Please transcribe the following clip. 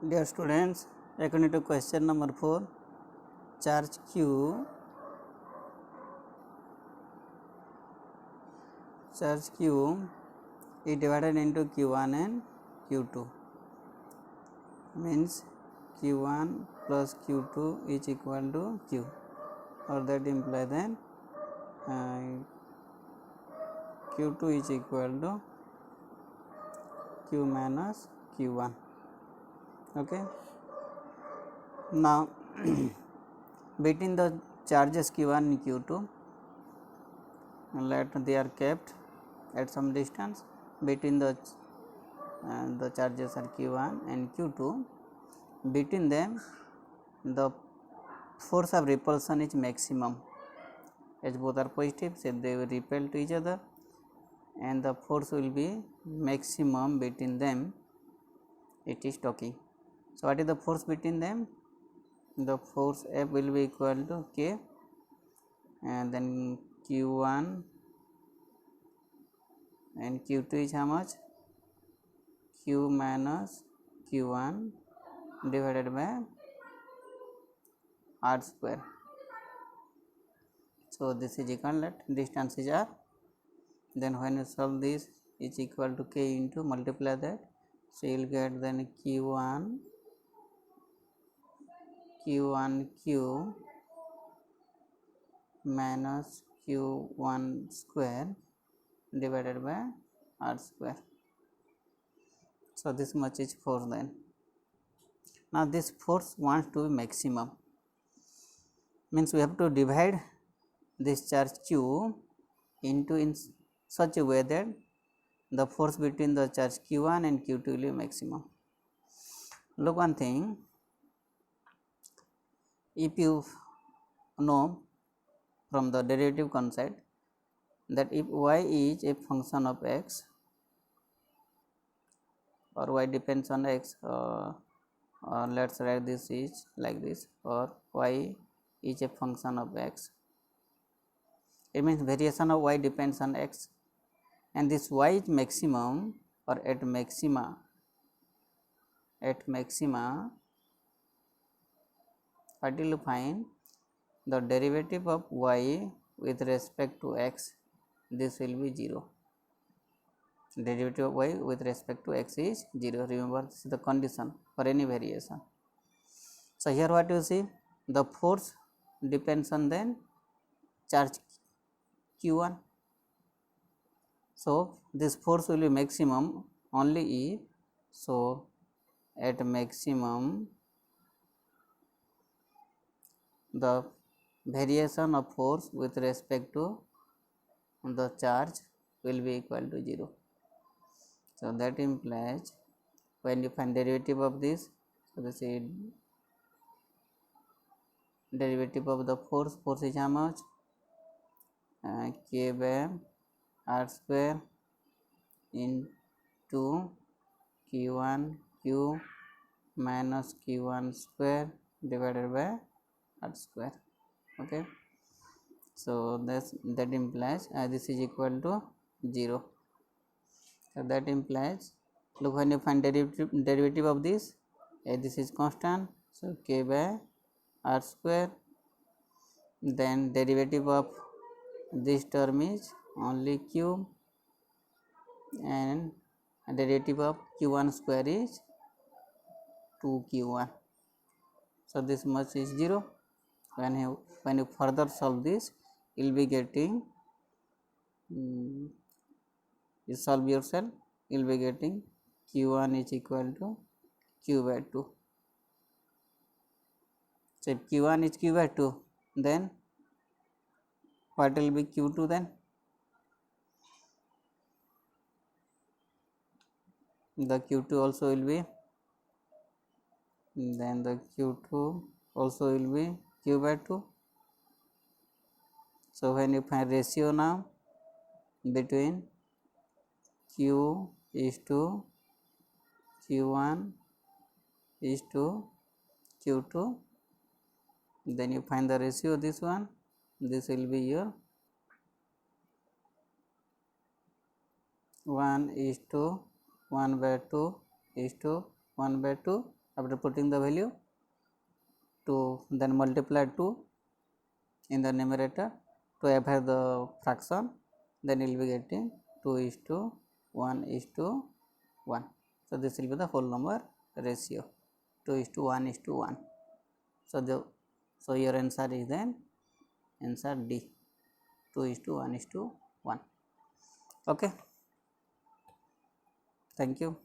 Dear students, according to question number 4, charge Q is divided into Q1 and Q2, means Q1 plus Q2 is equal to Q, or that implies that Q2 is equal to Q minus Q1. Okay. Now between the charges Q1 and Q2, let they are kept at some distance between the charges are Q1 and Q2. Between them the force of repulsion is maximum, as both are positive, so they will repel to each other, and the force will be maximum between them. It is talking. So what is the force between them? The force F will be equal to K, and then Q1 and Q2 is how much? Q minus Q1 divided by R square. So this is equal, that distance is R. Then when you solve this, is equal to K into multiply that, so you will get then Q1 Q minus Q1 square divided by R square. So this much is force then. Now this force wants to be maximum, means we have to divide this charge Q into in such a way that the force between the charge Q1 and Q2 will be maximum. Look one thing, if you know from the derivative concept that if y is a function of x, or y depends on x, let us write this is like this, or y is a function of x, it means variation of y depends on x, and this y is maximum or at maxima, what will you find? The derivative of y with respect to x, this will be 0. Derivative of y with respect to x is 0. Remember, this is the condition for any variation. So here what you see, the force depends on then charge Q1. So this force will be maximum only if, so at maximum the variation of force with respect to the charge will be equal to 0. So that implies when you find derivative of this, so this is derivative of the force is how much? K by R square into Q1 Q minus Q1 square divided by R square. Okay. So that implies this is equal to 0. So that implies, look, when you find derivative of this, this is constant, so K by R square, then derivative of this term is only Q, and derivative of Q1 square is 2Q1. So this much is 0. When you further solve this, you will be getting, you solve yourself, you will be getting Q1 is equal to Q by 2. So if Q1 is Q by 2, then what will be Q2 then? The Q2 also will be, then the Q2 also will be Q by 2. So when you find ratio now between Q is to Q1 is to Q2, then you find the ratio, this one, this will be your 1 is to 1 by 2 is to 1 by 2, After putting the value, to then multiply 2 in the numerator to avoid the fraction, then you will be getting 2:1:1. So this will be the whole number ratio, 2:1:1. So your answer is then answer D, 2:1:1. Okay, thank you.